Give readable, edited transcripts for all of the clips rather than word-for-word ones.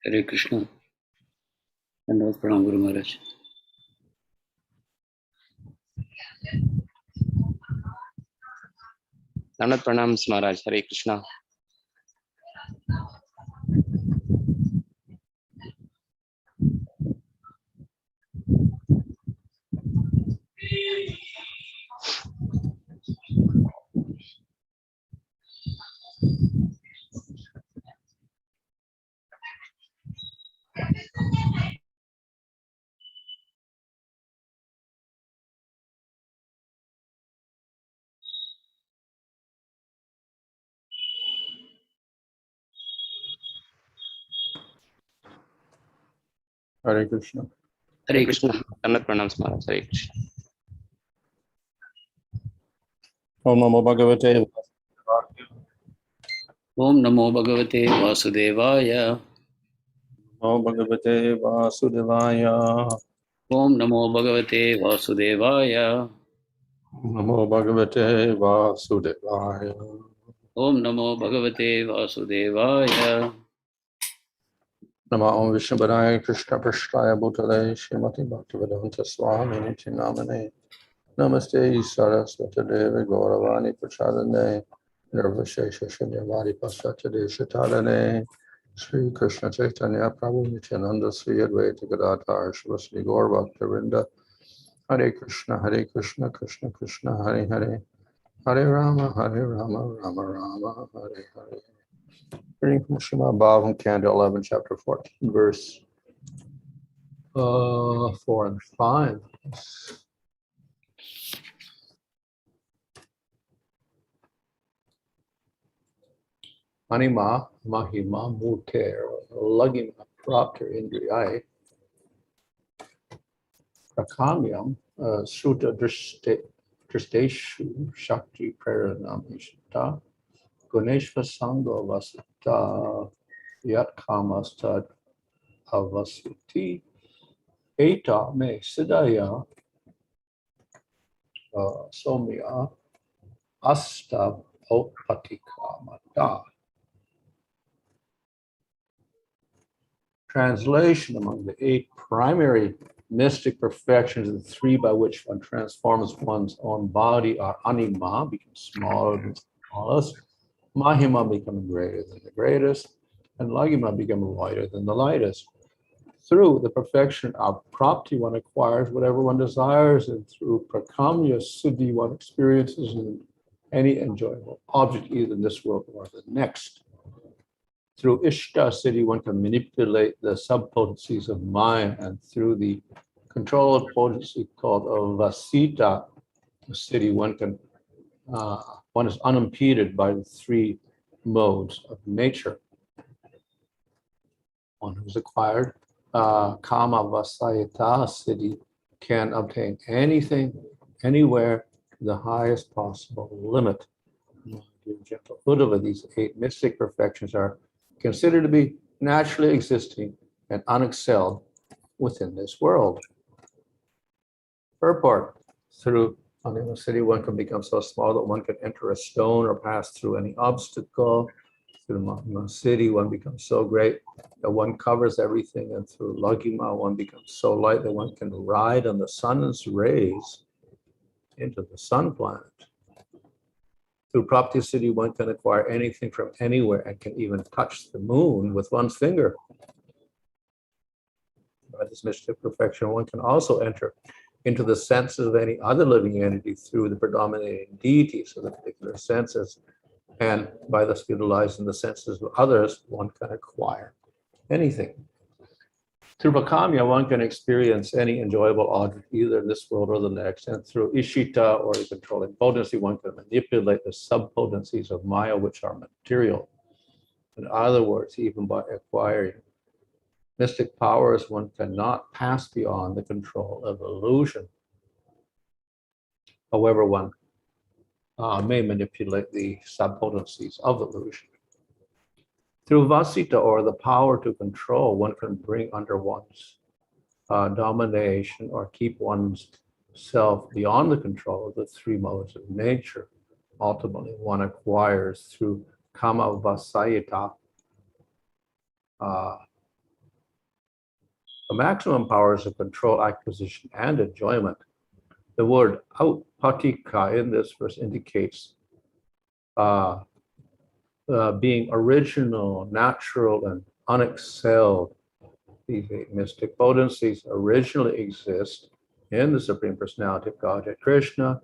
Hare Krishna. Dandavad Pranam Guru Maharaj. Dandavad Pranam Maharaj. Hare Krishna. Hare Krishna. Hare Krishna. Dandavad Pranam Maharaj. Hare Krishna. Om Namo Bhagavate. Om Namo Bhagavate Vasudevaya. Namo Bhagavate Vasudevaya. Om Namo Bhagavate Vasudevaya. Namo Bhagavate Vasudevaya. Om Namo Bhagavate Vasudevaya. Namo Om Vishnupadaya Krishna Prasthaya Bhutale Srimati Bhaktivedanta Swami Niti Namane. Namaste Saraswati Devi Gauravani Prachadane. Nirvashesha Shunyavadi Pasatade Shatadane. Sri Krishna Chaitanya Prabhu Nityananda Sri Advaita Gadadhar Shivasri Gaur Bhaktavinda. Hare Krishna, Krishna Krishna, Hare Hare. Hare Rama, Rama Rama, Hare Hare. Reading from Srimad Bhagavatam, Canto 11, Chapter 14, verse 4 and 5. Anima Mahima Murter Lagima Propter Indriyai Prakamyam Sruta Dristeshu Shakti Praranamishta Guneshva Sangha Vasita Yat Kamastad Avasiti Eta Me Siddhaya Somya Asta Opatikamata. Translation: among the 8 primary mystic perfections, the 3 by which one transforms one's own body are anima, becomes smaller than the smallest, mahima, becoming greater than the greatest, and lagima, becoming lighter than the lightest. Through the perfection of prapti, one acquires whatever one desires, and through prakamya siddhi, one experiences any enjoyable object, either in this world or the next. Through Ishta siddhi, one can manipulate the subpotencies of Maya, and through the controlled potency called Vasita siddhi, one is unimpeded by the 3 modes of nature. One who's acquired Kama Vasayata siddhi can obtain anything, anywhere, to the highest possible limit. Dear gentle Uddhava, these 8 mystic perfections are considered to be naturally existing and unexcelled within this world. Purport: through Anima siddhi, one can become so small that one can enter a stone or pass through any obstacle. Through Mahima siddhi, one becomes so great that one covers everything, and through Lagima, one becomes so light that one can ride on the sun's rays into the sun planet. Through Prapti siddhi, one can acquire anything from anywhere and can even touch the moon with one's finger. By this mystic perfection, one can also enter into the senses of any other living entity through the predominating deities of the particular senses, and by thus utilizing the senses of others, one can acquire anything. Through Prakamya, one can experience any enjoyable object, either in this world or the next, and through Ishita, or the controlling potency, one can manipulate the subpotencies of Maya, which are material. In other words, even by acquiring mystic powers, one cannot pass beyond the control of illusion. However, one may manipulate the subpotencies of illusion. Through Vasita, or the power to control, one can bring under one's domination or keep one's self beyond the control of the 3 modes of nature. Ultimately, one acquires through Kama Vasayita the maximum powers of control, acquisition, and enjoyment. The word outpatika in this verse indicates being original, natural, and unexcelled. These 8 mystic potencies originally exist in the Supreme Personality of Godhead Krishna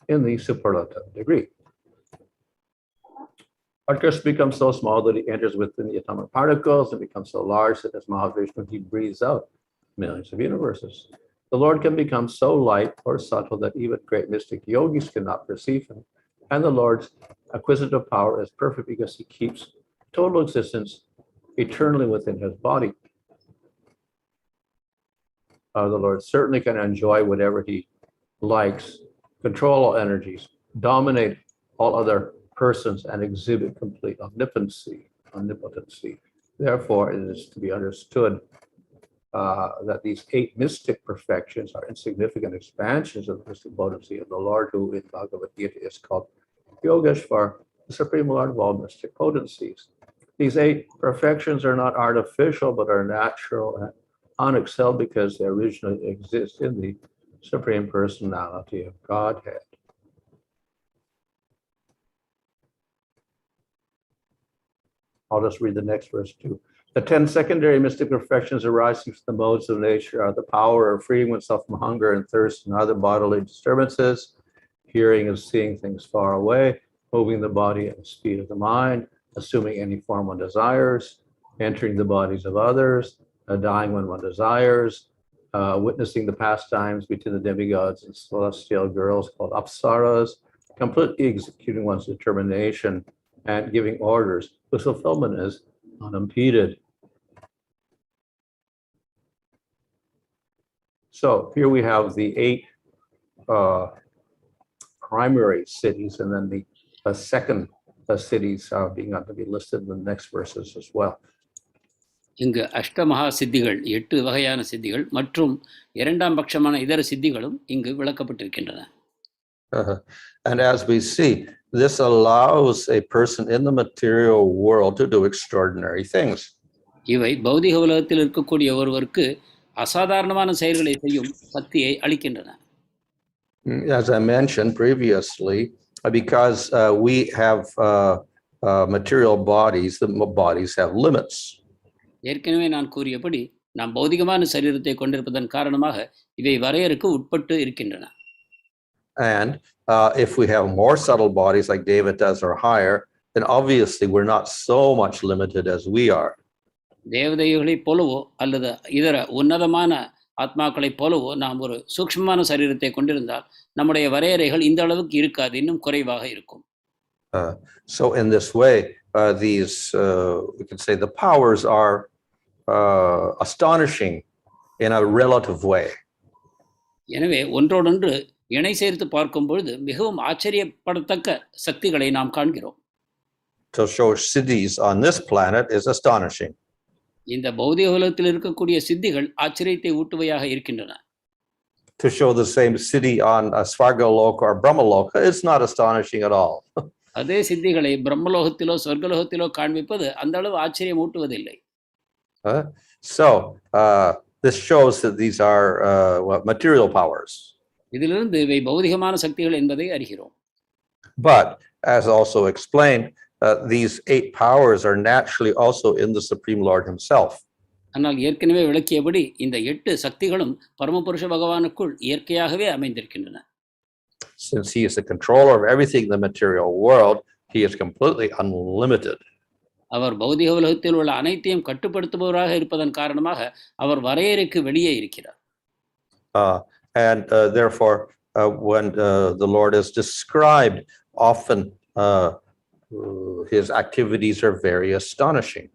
in the superlative degree. But Krishna becomes so small that he enters within the atomic particles and becomes so large that as Mahavishnu, he breathes out millions of universes. The Lord can become so light or subtle that even great mystic yogis cannot perceive him. And the Lord's acquisitive power is perfect because he keeps total existence eternally within his body. The Lord certainly can enjoy whatever he likes, control all energies, dominate all other persons, and exhibit complete omnipotency. Therefore, it is to be understood that these 8 mystic perfections are insignificant expansions of the mystic potency of the Lord, who in Bhagavad Gita is called Yogeshvar, the Supreme Lord of all mystic potencies. These 8 perfections are not artificial, but are natural and unexcelled because they originally exist in the Supreme Personality of Godhead. I'll just read the next verse too. The 10 secondary mystic perfections arising from the modes of nature are the power of freeing oneself from hunger and thirst and other bodily disturbances, hearing and seeing things far away, moving the body at the speed of the mind, assuming any form one desires, entering the bodies of others, dying when one desires, witnessing the pastimes between the demigods and celestial girls called apsaras, completely executing one's determination and giving orders. The fulfillment is unimpeded. So here we have the 8 primary siddhis, and then the second siddhis are being to be listed in the next verses as well. இங்கு அஷ்டமகா சித்திகள் 8 வகையான சித்திகள் மற்றும் இரண்டாம் பட்சமான இதர சித்திகளும் இங்கு விளக்கப்பட்டிருக்கின்றன. And as we see, this allows a person in the material world to do extraordinary things. இவை பௌதிக உலகத்தில் இருக்கக்கூடிய ஒருவருக்கு அசாதாரணமான செயல்களை செய்யும் சக்தியை அளிக்கின்றன. As I mentioned previously, because we have material bodies, the bodies have limits. ஏற்கனவே நான் கூறியபடி நாம் பௌதிகமான சரீரத்தை கொண்டிருப்பதன் காரணமாக இவை வரையறுக்கு உட்பட்டு இருக்கின்றன. And if we have more subtle bodies like devatas or higher, then obviously we're not so much limited as we are. தேவதைகளைப் போலவோ அல்லது இதர உன்னதமான ஆத்மாக்களைப் போலவோ நாம் ஒரு சூக்ஷ்மமான சரீரத்தை கொண்டிருந்தால் நம்முடைய வரையறைகள் இந்த அளவுக்கு இருக்காது, இன்னும் குறைவாக இருக்கும். So in this way, these we can say the powers are astonishing in a relative way. எனவே ஒன்றோடொன்று இணை சேர்த்து பார்க்கும் பொழுது மிகவும் ஆச்சரியப்படத்தக்க சக்திகளை நாம் காண்கிறோம். To show siddhis on this planet is astonishing. இந்த பௌதிக உலகத்தில் இருக்கக்கூடிய சித்திகள் ஆச்சரியத்தை ஊட்டுவையாக இருக்கின்றன. To show the same siddhi on a Svargaloka or Brahmaloka, it's not astonishing at all. அதே சித்திகளை பிரம்மலோகத்திலோ சொர்க்கலோகத்திலோ காண்பிப்பது அந்த அளவு ஆச்சரியம் ஊட்டுவதில்லை. So this shows that these are material powers. இதிலிருந்து இவை பௌதிகமான சக்திகள் என்பதை அறிகிறோம். But as also explained, these 8 powers are naturally also in the Supreme Lord himself. ஆனால் ஏற்கனவே விளக்கியபடி இந்த 8 சக்திகளும் பரமபுருஷ பகவானுக்குள் இயற்கையாகவே அமைந்திருக்கின்றன. Since he is the controller of everything in the material world, he is completely unlimited. அவர் பௌதிக உலகத்தில் உள்ள அனைத்தையும் கட்டுப்படுத்துபவராக இருப்பதன் காரணமாக அவர் வரையறைக்கு வெளியே இருக்கிறார். And therefore, when the Lord is described, often his activities are very astonishing.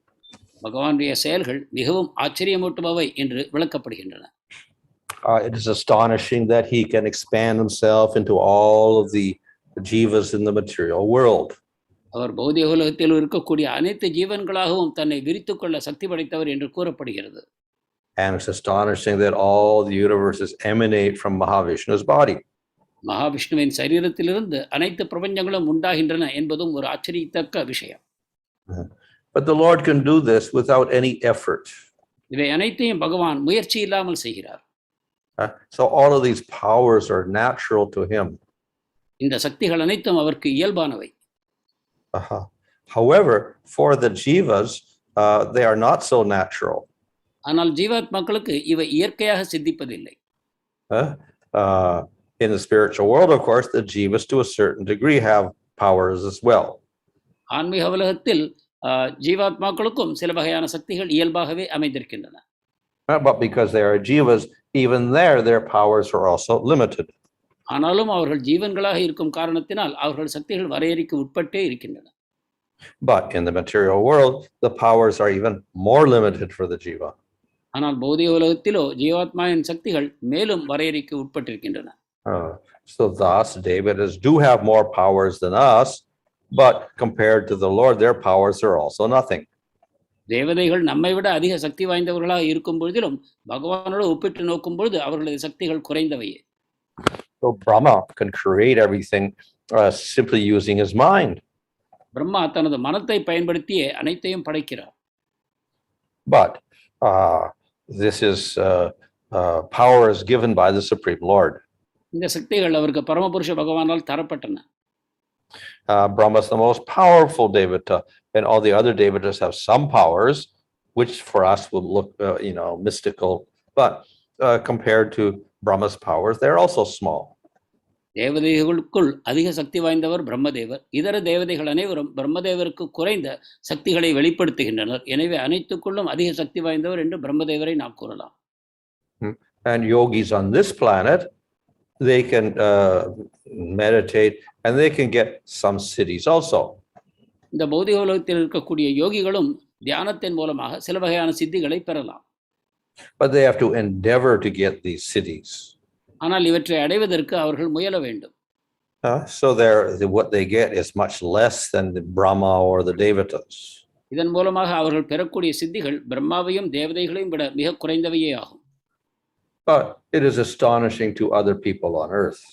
பகவானுடைய செயல்கள் மிகவும் ஆச்சரியமூட்டுபவை என்று விளக்கப்படுகின்றன. It is astonishing that he can expand himself into all of the jivas in the material world. அவர் பௌதிக உலகத்தில் இருக்கக்கூடிய அனைத்து ஜீவன்களாகவும் தன்னை விரித்துக் கொள்ள சக்தி படைத்தவர் என்று கூறப்படுகிறது. And it's astonishing that all the universes emanate from Mahavishnu's body. மகாவிஷ்ணுவின் சரீரத்திலிருந்து அனைத்து பிரபஞ்சங்களும் உண்டாகின்றன என்பதும் ஒரு ஆச்சரியத்தக்க விஷயம். But the Lord can do this without any effort. இவை அனைத்தையும் பகவான் முயற்சி இல்லாமல் செய்கிறார். So all of these powers are natural to him. இந்த சக்திகள் அனைத்தும் அவருக்கு இயல்பானவை. However, for the jivas, they are not so natural. ஆனால் ஜீவாத்மாக்களுக்கு இவை இயற்கையாக சித்திப்பதில்லை. In the spiritual world, of course, the jivas to a certain degree have powers as well. ஆன்மீக உலகத்தில் ஜீவாத்மாக்களுக்கும் சில வகையான சக்திகள் இயல்பாகவே அமைந்திருக்கின்றன. But because they are jivas, even there, their powers are also limited. ஆனாலும் அவர்கள் ஜீவன்களாக இருக்கும் காரணத்தினால் அவர்கள் சக்திகள் வரையறைக்கு உட்பட்டே இருக்கின்றன. But in the material world, the powers are even more limited for the jiva. ஆனால் பௌதிக உலகத்திலோ ஜீவாத்மாவின் சக்திகள் மேலும் வரையறைக்கு உட்பட்டிருக்கின்றன. So thus, devotees do have more powers than us, but compared to the Lord, their powers are also nothing. தேவதைகள் நம்மை விட அதிக சக்தி வாய்ந்தவர்களாக இருக்கும் பொழுதிலும் பகவானோடு ஒப்பிட்டு நோக்கும் பொழுது அவர்களது சக்திகள் குறைந்தவையே. So Brahma can create everything simply using his mind. Brahma தனது மனத்தை பயன்படுத்தியே அனைத்தையும் படைக்கிறார். But this is power is given by the Supreme Lord. இந்த சக்திகள் அவருக்கு பரமபுருஷ பகவானால் தரப்பட்டன. Brahma is the most powerful devata, and all the other devatas have some powers, which for us would look, mystical. But compared to Brahma's powers, they're also small. தேவதைகளுக்குள் அதிக சக்தி வாய்ந்தவர் பிரம்மதேவர். இதர தேவதைகள் அனைவரும் பிரம்மதேவருக்கு குறைந்த சக்திகளை வெளிப்படுத்துகின்றனர். எனவே அனைத்துக்குள்ளும் அதிக சக்தி வாய்ந்தவர் என்று பிரம்மதேவரை நாம் கூறலாம். And yogis on this planet, they can meditate and they can get some siddhis also. இந்த பௌதிக உலகத்தில் இருக்கக்கூடிய யோகிகளும் தியானத்தின் மூலமாக சில வகையான சித்திகளை பெறலாம். But they have to endeavor to get these siddhis. ஆனால் இவற்றை அடைவதற்கு அவர்கள் முயல வேண்டும். So what they get is much less than the Brahma or the devatas. இதன் மூலமாக அவர்கள் பெறக்கூடிய சித்திகள் பிரம்மாவையும் தேவதைகளையும் விட மிக குறைந்தவையே ஆகும். But it is astonishing to other people on earth.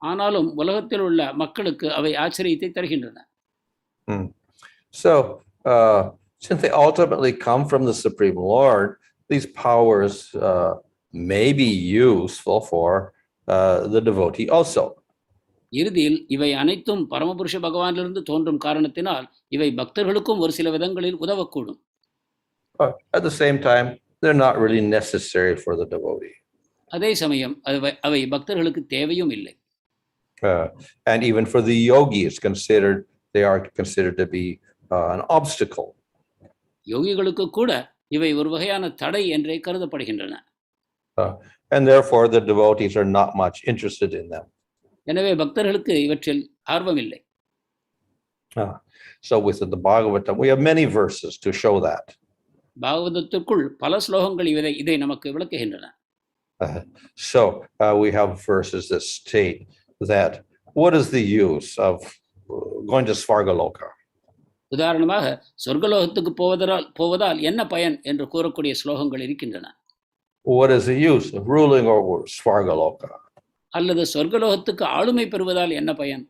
ஆனாலும் உலகத்தில் உள்ள மக்களுக்கு அவை ஆச்சரியத்தை தருகின்றன. So since they ultimately come from the Supreme Lord, these powers may be useful for the devotee also. இறுதியில் இவை அனைத்தும் பரமபுருஷ பகவானிலிருந்து தோன்றும் காரணத்தினால் இவை பக்தர்களுக்கும் ஒரு சில விதங்களில் உதவக்கூடும். At the same time, they're not really necessary for the devotee. அதே சமயம் அவை பக்தர்களுக்கு தேவையும் இல்லை. And even for the yogi, they are considered to be an obstacle. யோகிகளுக்கு கூட இவை ஒரு வகையான தடை என்றே கருதப்படுகின்றன. And therefore the devotees are not much interested in them. எனவே பக்தர்களுக்கு இவற்றில் ஆர்வம் இல்லை. So within the Bhagavatam, we have many verses to show that. பாகவதத்திற்குள் பல ஸ்லோகங்கள் இதை நமக்கு விளக்குகின்றன. So we have verses that state that what is the use of going to Svargaloka? உதாரணமாக சொர்க்கலோகத்துக்கு போவதால் என்ன பயன் என்று கூறக்கூடிய ஸ்லோகங்கள் இருக்கின்றன. What is the use of ruling over Svargaloka? அல்லது சொர்க்கலோகத்துக்கு ஆளுமை பெறுவதால் என்ன பயன்?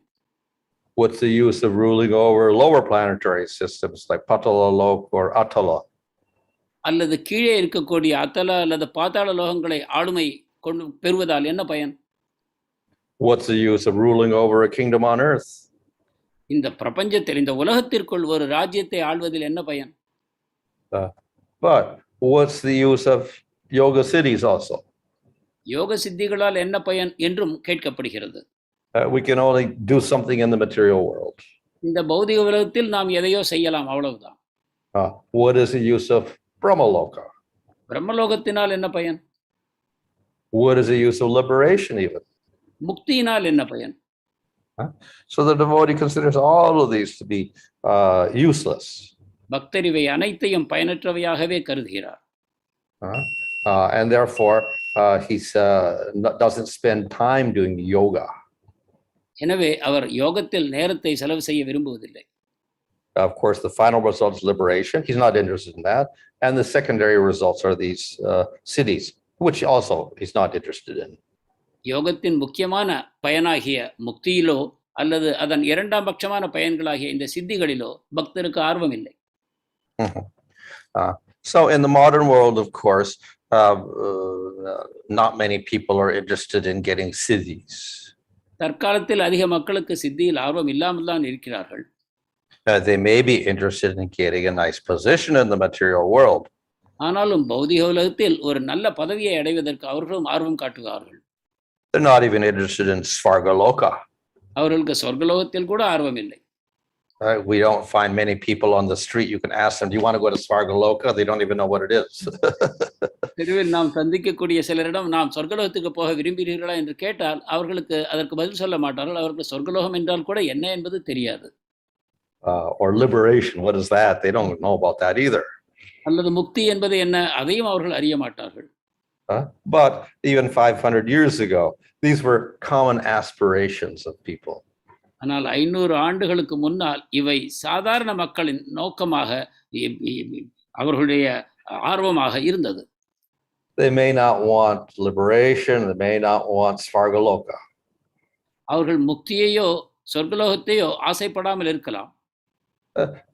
What's the use of ruling over lower planetary systems like Patala Lok or Atala? அல்லது கீழே இருக்கக்கூடிய அத்தல அல்லது பாதாள லோகங்களை ஆளுமை பெறுவதால் என்ன பயன்? What's the use of ruling over a kingdom on earth? இந்த பிரபஞ்சத்தில் இந்த உலகத்திற்குள் ஒரு ராஜ்யத்தை ஆள்வதில் என்ன பயன்? But what's the use of yoga siddhis also? யோக சித்திகளால் என்ன பயன் என்றும் கேட்கப்படுகிறது. We can only do something in the material world. இந்த பௌதிக உலகத்தில் நாம் எதையோ செய்யலாம், அவ்வளவுதான். What is the use of Brahmaloka? பிரம்மலோகத்தினால் என்ன பயன்? What is the use of liberation even? முக்தியினால் என்ன பயன்? So the devotee considers all of these to be useless. பக்தர் இவை அனைத்தையும் பயனற்றவையாகவே கருதுகிறார். And therefore he doesn't spend time doing yoga. எனவே அவர் யோகத்தில் நேரத்தை செலவு செய்ய விரும்புவதில்லை. Of course, the final result is liberation. He's not interested in that. And the secondary results are these siddhis, which also he's not interested in. யோகத்தின் முக்கியமான பயனாகிய முக்தியிலோ அல்லது அதன் இரண்டாம் பட்சமான பயன்களாகிய இந்த சித்திகளிலோ பக்தருக்கு ஆர்வம் இல்லை. So in the modern world, of course, not many people are interested in getting siddhis. தற்காலத்தில் அதிக மக்களுக்கு சித்தியில் ஆர்வம் இல்லாமல் தான் இருக்கிறார்கள். They may be interested in getting a nice position in the material world. ஆனாலும் பௌதிக உலகத்தில் ஒரு நல்ல பதவியை அடைவதற்கு அவர்களும் ஆர்வம் காட்டுகிறார்கள். They're not even interested in svargaloka. அவர்களுக்கு சொர்க்கலோகத்தில் கூட ஆர்வம் இல்லை. We don't find many people on the street. You can ask them, do you want to go to svargaloka? They don't even know what it is. தெருவில் நாம் சந்திக்கக்கூடிய சிலரிடம் நாம் சொர்க்கலோகத்துக்கு போக விரும்புகிறீர்களா என்று கேட்டால் அவர்களுக்கு அதற்கு பதில் சொல்ல மாட்டார்கள். அவர்களுக்கு சொர்க்கலோகம் என்றால் கூட என்ன என்பது தெரியாது. Or liberation, what is that? They don't know about that either. அல்லது முக்தி என்பது என்ன, அதையும் அவர்கள் அறிய மாட்டார்கள். But even 500 years ago, these were common aspirations of people. ஆனால் 500 ஆண்டுகளுக்கு முன்னால் இவை சாதாரண மக்களின் நோக்கமாக அவர்களுடைய ஆர்வமாக இருந்தது. They may not want liberation, they may not want svargaloka. அவர்கள் முக்தியையோ சொர்க்கலோகத்தையோ ஆசைப்படாமல் இருக்கலாம்.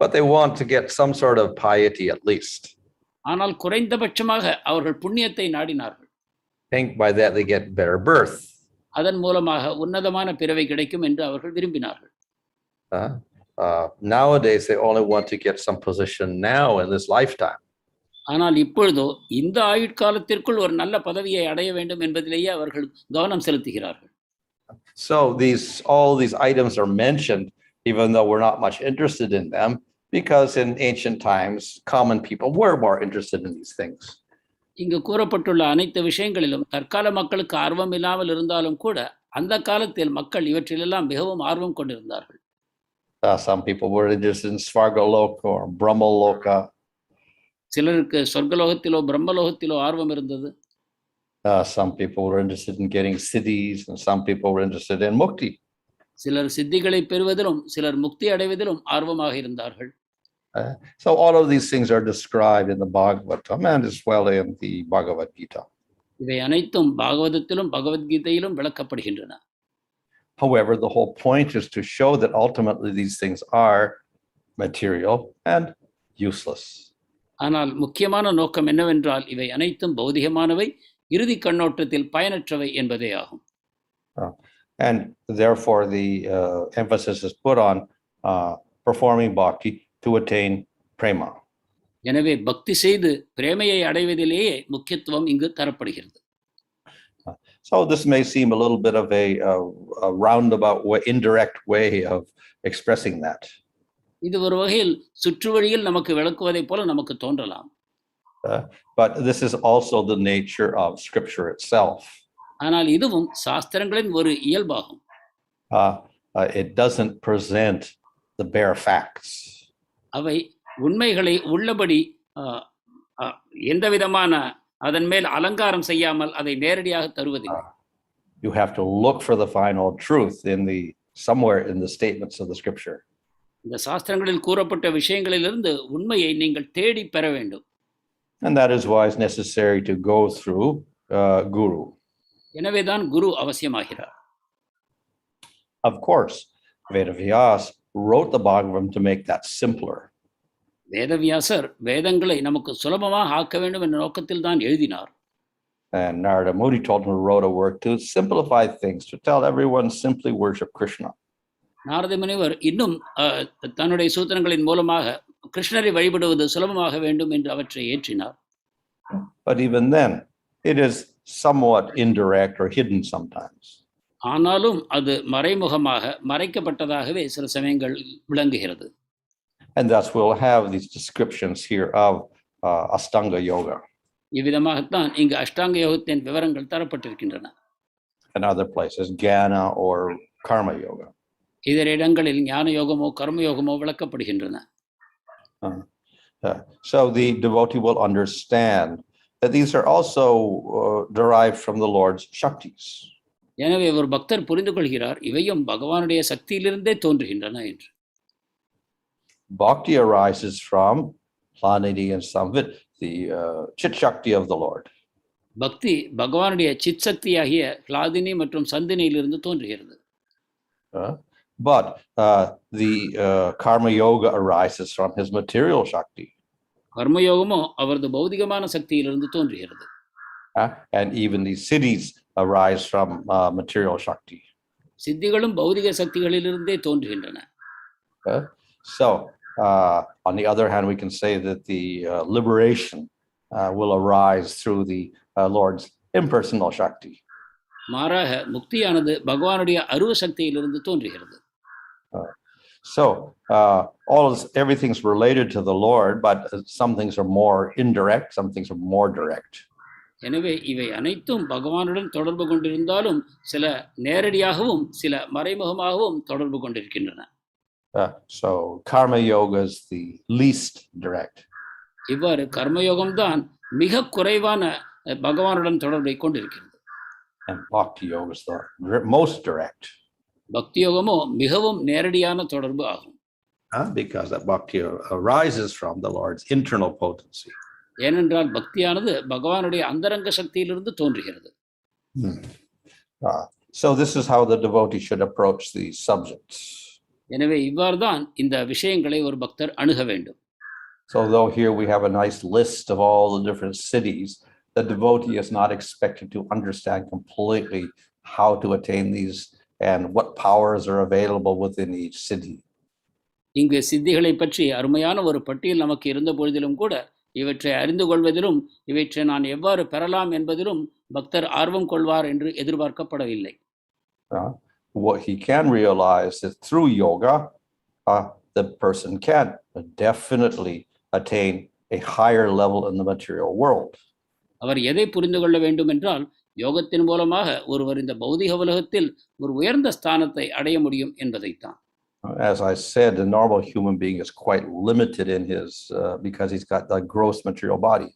But they want to get some sort of piety at least. ஆனால் குறைந்தபட்சமாக அவர்கள் புண்ணியத்தை நாடினார்கள். Think by that they get better birth. அதன் மூலமாக உன்னதமான பிறவை கிடைக்கும் என்று அவர்கள் விரும்பினார்கள். Nowadays they only want to get some position now in this lifetime. ஆனால் இப்பொழுதோ இந்த ஆயுட்காலத்திற்குள் ஒரு நல்ல பதவியை அடைய வேண்டும் என்பதிலேயே அவர்கள் கவனம் செலுத்துகிறார்கள். So all these items are mentioned even though we're not much interested in them, because in ancient times common people were more interested in these things. இங்கு கூறப்பட்டுள்ள அனைத்து விஷயங்களிலும் தற்கால மக்களுக்கு ஆர்வம் இல்லாமல் இருந்தாலும் கூட அந்த காலத்தில் மக்கள் இவற்றிலெல்லாம் மிகவும் ஆர்வம் கொண்டிருந்தார்கள். Some people were interested in svargaloka or brahmaloka. சிலருக்கு சொர்க்கலோகத்திலோ பிரம்மலோகத்திலோ ஆர்வம் இருந்தது. Some people were interested in getting siddhis, and some people were interested in mukti. சிலர் சித்திகளை பெறுவதிலும் சிலர் முக்தி அடைவதிலும் ஆர்வமாக இருந்தார்கள். So all of these things are described in the Bhagavatam and as well in the Bhagavad Gita. இவை அனைத்தும் பாகவதத்திலும் பகவத்கீதையிலும் விளக்கப்படுகின்றன. However, the whole point is to show that ultimately these things are material and useless. ஆனால் முக்கியமான நோக்கம் என்னவென்றால் இவை அனைத்தும் பௌதிகமானவை, இறுதி கண்ணோட்டத்தில் பயனற்றவை என்பதே ஆகும். And therefore the emphasis is put on performing bhakti to attain prema. எனவே பக்தி செய்து பிரேமையை அடைவதிலேயே முக்கியத்துவம் இங்கு தரப்படுகிறது. So this may seem a little bit of a roundabout way, indirect way of expressing that. இது ஒரு வகையில் சுற்று வழியில் நமக்கு விளக்குவதைப் போல நமக்கு தோன்றலாம். But this is also the nature of scripture itself. ஆனால் இதுவும் சாஸ்திரங்களின் ஒரு இயல்பாகும். It doesn't present the bare facts. அவை உண்மைகளை உள்ளபடி எந்த விதமான அதன் மேல் அலங்காரம் செய்யாமல் அதை நேரடியாக தருவதில்லை. You have to look for the final truth somewhere in the statements of the scripture. இந்த சாஸ்திரங்களில் கூறப்பட்ட விஷயங்களிலிருந்து உண்மையை நீங்கள் தேடி பெற வேண்டும். And that is why it's necessary to go through guru. எனவேதான் குரு அவசியமாகிறார். Of course, Vedavyas wrote the Bhagavatam to make that simpler. வேதவியாசர் வேதங்களை நமக்கு சுலபமாக ஆக்க வேண்டும் என்ற நோக்கத்தில் தான் எழுதினார். And Narada Muni told him to wrote a work to simplify things, to tell everyone simply worship Krishna. Narada முனிவர் இன்னும் தன்னுடைய சூத்திரங்களின் மூலமாக கிருஷ்ணரை வழிபடுவது சுலபமாக வேண்டும் என்று அவற்றை ஏற்றினார். But even then, it is somewhat indirect or hidden sometimes. ஆனாலும் அது மறைமுகமாக மறைக்கப்பட்டதாகவே சில சமயங்கள் விளங்குகிறது. And thus we'll have these descriptions here of Ashtanga Yoga. இவ்விதமாகத்தான் இங்கு அஷ்டாங்க யோகத்தின் விவரங்கள் தரப்பட்டிருக்கின்றன. And other places, Jnana or Karma Yoga. இதர இடங்களில் ஞான யோகமோ கர்ம யோகமோ விளக்கப்படுகின்றன. So the devotee will understand that these are also derived from the Lord's Shaktis. எனவே ஒரு பக்தர் புரிந்து கொள்கிறார் இவையும் பகவானுடைய சக்தியிலிருந்தே தோன்றுகின்றன என்று. Bhakti arises from Hlanidhi and Samvit, the Chit Shakti of the Lord. பக்தி பகவானுடைய சித் சக்தியாகிய ஹ்லாதினி மற்றும் சந்தினியிலிருந்து தோன்றுகிறது. But the Karma Yoga arises from his material Shakti. கர்மயோகமோ அவரது பௌதிகமான சக்தியிலிருந்து தோன்றுகிறது. And even these siddhis arise from material shakti. சித்திகளும் பௌதிக சக்திகளிலிருந்தே தோன்றுகின்றன. So, on the other hand, we can say that the liberation will arise through the Lord's impersonal shakti. மாறாக முக்தியானது பகவானுடைய அருவ சக்தியிலிருந்து தோன்றுகிறது. So, everything's related to the Lord, but some things are more indirect, some things are more direct. எனவே இவை அனைத்தும் பகவானுடன் தொடர்பு கொண்டிருந்தாலும் சில நேரடியாகவும் சில மறைமுகமாகவும் தொடர்பு கொண்டிருக்கின்றன. So karma yoga is the least direct. இவ்வாறு கர்மயோகம் தான் மிக குறைவான பகவானுடன் தொடர்பை கொண்டிருக்கிறது. And bhakti yoga is the most direct. பக்தி யோகமோ மிகவும் நேரடியான தொடர்பு ஆகும். Because that bhakti arises from the Lord's internal potency. ஏனென்றால் பக்தியானது பகவானுடைய அந்தரங்க சக்தியிலிருந்து தோன்றுகிறது. So this is how the devotee should approach these subjects. எனவே இவ்வாறு தான் இந்த விஷயங்களை ஒரு பக்தர் அணுக வேண்டும். So though here we have a nice list of all the different siddhis, the devotee is not expected to understand completely how to attain these and what powers are available within each siddhi. இங்கு சித்திகளை பற்றி அருமையான ஒரு பட்டியல் நமக்கு இருந்த பொழுதிலும் கூட இவற்றை அறிந்து கொள்வதிலும் இவற்றை நான் எவ்வாறு பெறலாம் என்பதிலும் பக்தர் ஆர்வம் கொள்வார் என்று எதிர்பார்க்கப்படவில்லை. What he can realize is through yoga, the person can definitely attain a higher level in the material world. அவர் எதை புரிந்து கொள்ள வேண்டும் என்றால் யோகத்தின் மூலமாக ஒருவர் இந்த பௌதிக உலகத்தில் ஒரு உயர்ந்த ஸ்தானத்தை அடைய முடியும் என்பதைத்தான். As I said, the normal human being is quite limited in his because he's got the gross material body.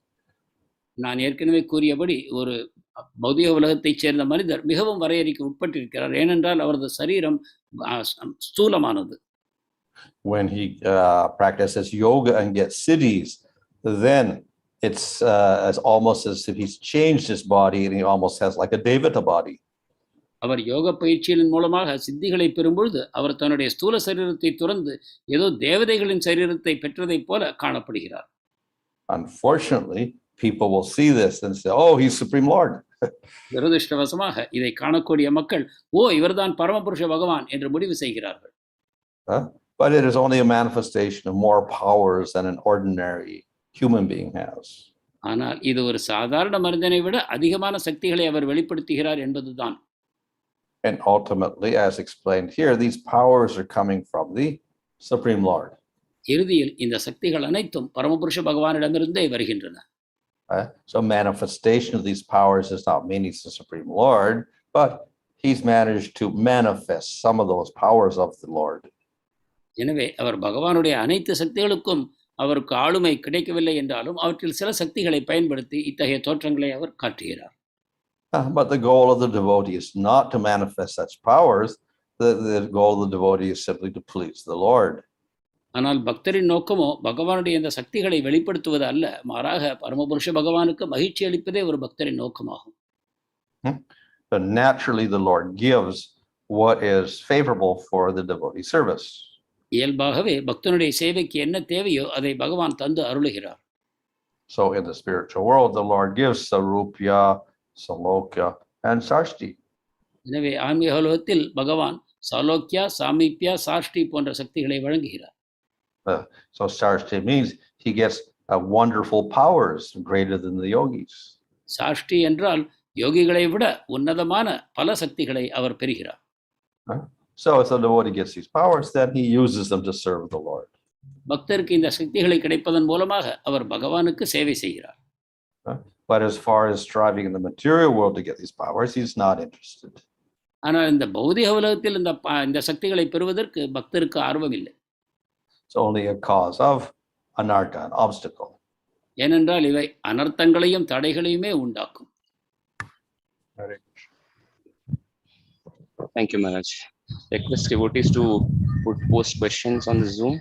நான் ஏற்கனவே கூறியபடி ஒரு பௌதிக உலகத்தைச் சேர்ந்த மனிதர் மிகவும் வரையறைக்கு உட்பட்டிருக்கிறார். ஏனென்றால் அவரது சரீரம் ஸ்தூலமானது. When he practices yoga and gets siddhis, then it's almost as if he's changed his body and he almost has like a devata body. அவர் யோக பயிற்சியின் மூலமாக சித்திகளை பெறும்பொழுது அவர் தன்னுடைய ஸ்தூல சரீரத்தை துறந்து ஏதோ தேவதைகளின் சரீரத்தை பெற்றதைப் போல காணப்படுகிறார். Unfortunately, people will see this and say, "Oh, he's Supreme Lord." துரதிர்ஷ்டவசமாக இதை காணக்கூடிய மக்கள் இவர்தான் பரமபுருஷ பகவான் என்று முடிவு செய்கிறார்கள். But it is only a manifestation of more powers than an ordinary human being has. ஆனால் இது ஒரு சாதாரண மனிதனை விட அதிகமான சக்திகளை அவர் வெளிப்படுத்துகிறார் என்பதுதான். And ultimately, as explained here, these powers are coming from the Supreme Lord. இறுதியில் இந்த சக்திகள் அனைத்தும் பரமபுருஷ பகவானிடமிருந்தே வருகின்றன. So manifestation of these powers does not mean he's the Supreme Lord, but he's managed to manifest some of those powers of the Lord. எனவே அவர் பகவானுடைய அனைத்து சக்திகளுக்கும் அவருக்கு ஆளுமை கிடைக்கவில்லை என்றாலும் அவற்றில் சில சக்திகளை பயன்படுத்தி இத்தகைய தோற்றங்களை அவர் காட்டுகிறார். But the goal of the devotee is not to manifest such powers. The goal of the devotee is simply to please the Lord. ஆனால் பக்தரின் நோக்கமோ பகவானுடைய இந்த சக்திகளை வெளிப்படுத்துவது அல்ல, மாறாக பரமபுருஷ பகவானுக்கு மகிழ்ச்சி அளிப்பதே ஒரு பக்தரின் நோக்கமாகும். But naturally the Lord gives what is favorable for the devotee service. இயல்பாகவே பக்தனுடைய சேவைக்கு என்ன தேவையோ அதை பகவான் தந்து அருளுகிறார். So in the spiritual world, the Lord gives sarupya, salokya, and sarshti. எனவே ஆன்மீக உலகத்தில் பகவான் சாலோக்கியா, சாமீப்யா, சாஷ்டி போன்ற சக்திகளை வழங்குகிறார். So sarshti means he gets wonderful powers greater than the yogis. சாஷ்டி என்றால் யோகிகளை விட உன்னதமான பல சக்திகளை அவர் பெறுகிறார். So if the devotee gets these powers, then he uses them to serve the Lord. பக்தருக்கு இந்த சக்திகளை கிடைப்பதன் மூலமாக அவர் பகவானுக்கு சேவை செய்கிறார். But as far as striving in the material world to get these powers, he's not interested. ஆனால் இந்த பௌதிக உலகத்தில் இந்த சக்திகளை பெறுவதற்கு பக்தருக்கு ஆர்வம் இல்லை. It's only a cause of anartha, an obstacle. ஏனென்றால் இவை அனர்த்தங்களையும் தடைகளையுமே உண்டாக்கும். Thank you, Maharaj. Request devotees to post questions on the Zoom.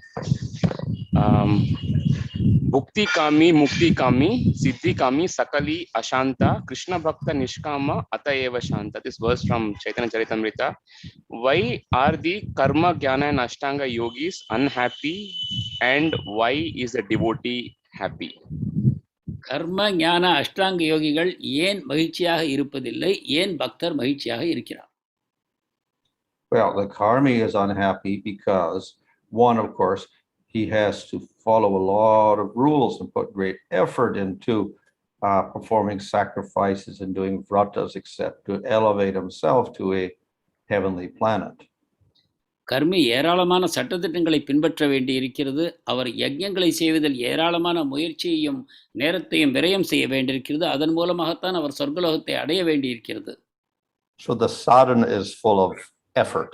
Bhukti kami, mukti kami, siddhi kami, sakali ashanta, Krishna bhakta nishkama, atayeva shanta. This verse from Chaitanya Charitamrita. Why are the karma, jnana and ashtanga yogis unhappy, and why is the devotee happy? கர்ம ஞான அஷ்டாங்க யோகிகள் ஏன் மகிழ்ச்சியாக இருப்பதில்லை, ஏன் பக்தர் மகிழ்ச்சியாக இருக்கிறார்? Well, the karmi is unhappy because one, of course, he has to follow a lot of rules and put great effort into performing sacrifices and doing vratas, etc., to elevate himself to a heavenly planet. Karmi ஏராளமான சட்டத்திட்டங்களை பின்பற்ற வேண்டி இருக்கிறது. அவர் யஜ்ஞங்களை செய்வதில் ஏராளமான முயற்சியையும் நேரத்தையும் விரயம் செய்ய வேண்டியிருக்கிறது. அதன் மூலமாகத்தான் அவர் சொர்க்கலோகத்தை அடைய வேண்டியிருக்கிறது. So the sadhana is full of effort.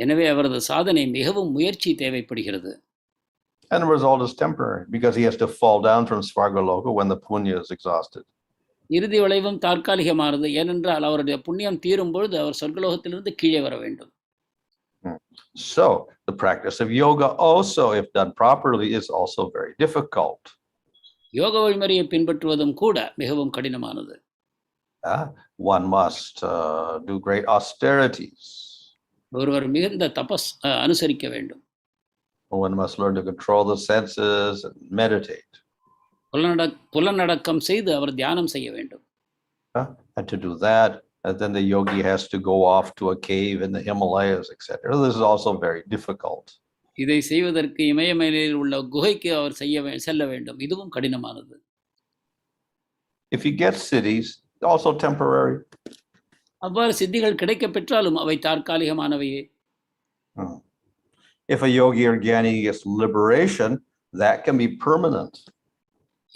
எனவே அவரது சாதனை மிகவும் முயற்சி தேவைப்படுகிறது. And the result is temporary because he has to fall down from Svargaloka when the punya is exhausted. இறுதி விளைவும் தற்காலிகமானது. ஏனென்றால் அவருடைய புண்ணியம் தீரும் பொழுது அவர் சொர்க்கலோகத்திலிருந்து கீழே வர வேண்டும். So the practice of yoga also, if done properly, is also very difficult. யோக வழிமுறையை பின்பற்றுவதும் கூட மிகவும் கடினமானது. One must do great austerities. ஒருவர் மிகுந்த தபஸ் அனுசரிக்க வேண்டும். One must learn to control the senses and meditate. புலனடக்கம் செய்து அவர் தியானம் செய்ய வேண்டும். And to do that, then the yogi has to go off to a cave in the Himalayas, etc. This is also very difficult. இதை செய்வதற்கு இமயமலையில் உள்ள குகைக்கு அவர் செல்ல வேண்டும். இதுவும் கடினமானது. If he gets siddhis, also temporary. அவ்வாறு சித்திகள் கிடைக்க பெற்றாலும் அவை தற்காலிகமானவையே. If a yogi or jnani gets liberation, that can be permanent.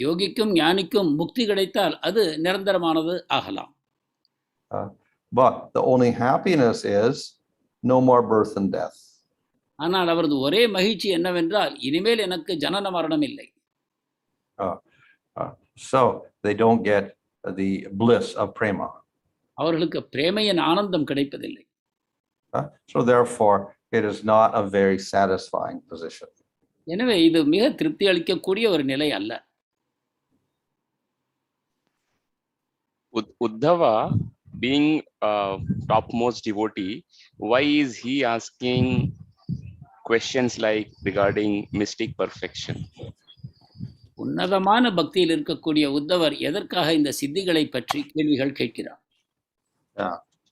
யோகிக்கும் ஞானிக்கும் முக்தி கிடைத்தால் அது நிரந்தரமானது ஆகலாம். But the only happiness is no more birth and death. ஆனால் அவரது ஒரே மகிழ்ச்சி என்னவென்றால் இனிமேல் எனக்கு ஜனன மரணம் இல்லை. So they don't get the bliss of prema. அவர்களுக்கு பிரேமையின் ஆனந்தம் கிடைப்பதில்லை. So therefore it is not a very satisfying position. எனவே இது மிக திருப்தி அளிக்கக்கூடிய ஒரு நிலை அல்ல. Uddhava, being a topmost devotee, why is he asking questions like regarding mystic perfection? உன்னதமான பக்தியில் இருக்கக்கூடிய உத்தவர் எதற்காக இந்த சித்திகளை பற்றி கேள்விகள் கேட்கிறார்?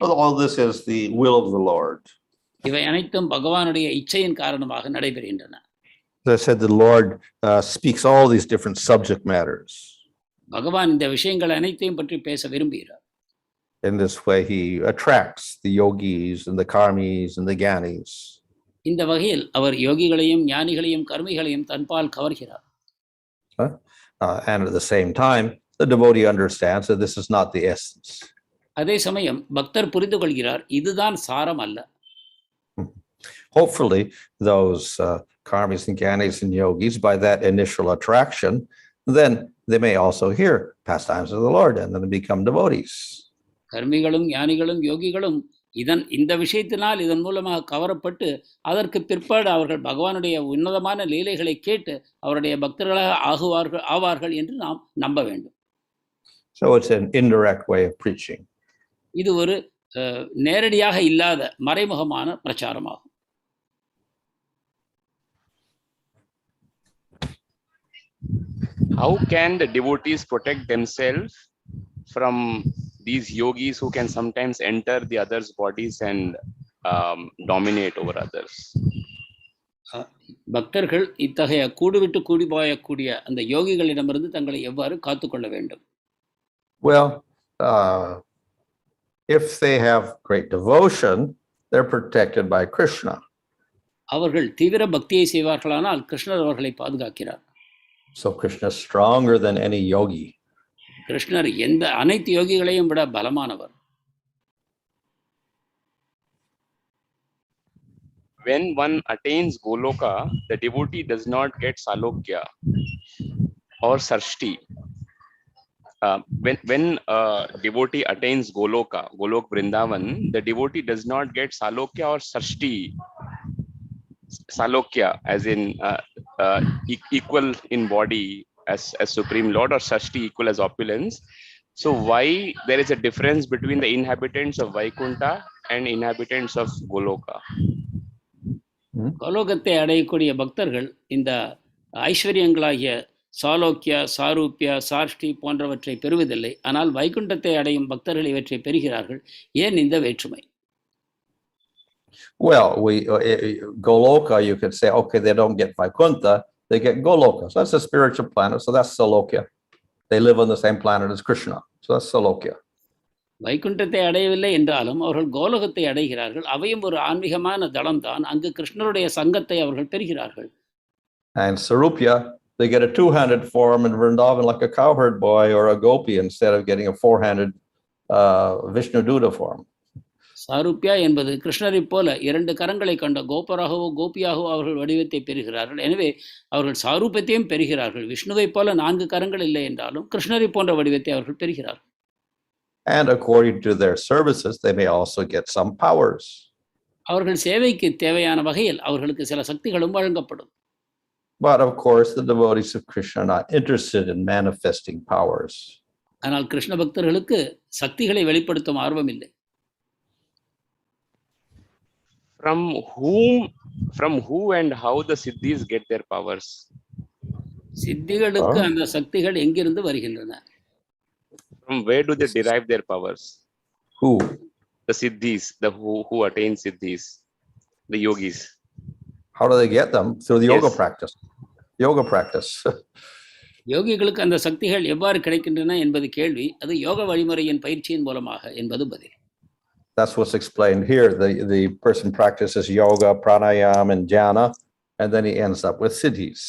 So all this is the will of the Lord. இவை அனைத்தும் பகவானுடைய இச்சையின் காரணமாக நடைபெறுகின்றன. As I said, the Lord speaks all these different subject matters. பகவான் இந்த விஷயங்கள் அனைத்தையும் பற்றி பேச விரும்புகிறார். In this way, he attracts the yogis and the karmis and the jnanis. இந்த வகையில் அவர் யோகிகளையும் ஞானிகளையும் கர்மிகளையும் தன்பால் கவர்கிறார். And at the same time, the devotee understands that this is not the essence. அதே சமயம் பக்தர் புரிந்து கொள்கிறார், இதுதான் சாரம் அல்ல. Hopefully, those karmis and jnanis and yogis, by that initial attraction, then they may also hear pastimes of the Lord and then become devotees. கர்மிகளும் ஞானிகளும் யோகிகளும் இந்த விஷயத்தினால் இதன் மூலமாக கவரப்பட்டு அதற்கு பிற்பாடு அவர்கள் பகவானுடைய உன்னதமான லீலைகளை கேட்டு அவருடைய பக்தர்களாக ஆவார்கள் என்று நாம் நம்ப வேண்டும். So it's an indirect way of preaching. இது ஒரு நேரடியாக இல்லாத மறைமுகமான பிரச்சாரமாகும். How can the devotees protect themselves from these yogis who can sometimes enter the others' bodies and dominate over others? பக்தர்கள் இத்தகைய கூடுவிட்டு கூடி போயக்கூடிய அந்த யோகிகளிடமிருந்து தங்களை எவ்வாறு காத்துக்கொள்ள வேண்டும்? Well, if they have great devotion, they're protected by Krishna. அவர்கள் தீவிர பக்தியை செய்வார்களானால் கிருஷ்ணர் அவர்களை பாதுகாக்கிறார். So Krishna is stronger than any yogi. கிருஷ்ணர் அனைத்து யோகிகளையும் விட பலமானவர். When one attains Goloka, the devotee does not get Salokya or Sarshti. When a devotee attains Golok Vrindavan, the devotee does not get Salokya or Sarshti. Salokya as in equal in body as Supreme Lord, or Sarshti equal as opulence. So why there is a difference between the inhabitants of Vaikunta and inhabitants of Goloka? கோலோகத்தை அடையக்கூடிய பக்தர்கள் இந்த ஐஸ்வர்யங்களாகிய சாலோக்கிய, சாரூபிய, சாஷ்டி போன்றவற்றை பெறுவதில்லை. ஆனால் வைகுண்டத்தை அடையும் பக்தர்கள் இவற்றை பெறுகிறார்கள். ஏன் இந்த வேற்றுமை? Well, Goloka, you could say, okay, they don't get Vaikuntha, they get Goloka. So that's a spiritual planet. So that's Salokya. They live on the same planet as Krishna. So that's Salokya. வைகுண்டத்தை அடையவில்லை என்றாலும் அவர்கள் கோலோகத்தை அடைகிறார்கள். அவையும் ஒரு ஆன்மீகமான தளம்தான். அங்கு கிருஷ்ணருடைய சங்கத்தை அவர்கள் பெறுகிறார்கள். And Sarupya, they get a two-handed form in Vrindavan like a cowherd boy or a gopi instead of getting a four-handed Vishnu Duda form. சாரூபியா என்பது கிருஷ்ணரை போல 2 கரங்களை கொண்ட கோபராகவோ கோபியாகவோ அவர்கள் வடிவத்தை பெறுகிறார்கள். எனவே அவர்கள் சாரூபத்தையும் பெறுகிறார்கள். விஷ்ணுவை போல 4 கரங்கள் இல்லை என்றாலும் கிருஷ்ணரை போன்ற வடிவத்தை அவர்கள் பெறுகிறார்கள். And according to their services, they may also get some powers. அவர்கள் சேவைக்கு தேவையான வகையில் அவர்களுக்கு சில சக்திகளும் வழங்கப்படும். But of course, the devotees of Krishna are not interested in manifesting powers. ஆனால் கிருஷ்ண பக்தர்களுக்கு சக்திகளை வெளிப்படுத்தும் ஆர்வம் இல்லை. From who and how the siddhis get their powers? சித்திகளுக்கு அந்த சக்திகள் எங்கிருந்து வருகின்றன? From where do they derive their powers? Who? The siddhis, who attain siddhis, the yogis. How do they get them? Through the yoga practice. Yoga practice. யோகிகளுக்கு அந்த சக்திகள் எவ்வாறு கிடைக்கின்றன என்பது கேள்வி. அது யோக வழிமுறையின் பயிற்சியின் மூலமாக என்பது பதில். That's what's explained here. The person practices yoga, pranayama, and jhana, and then he ends up with siddhis.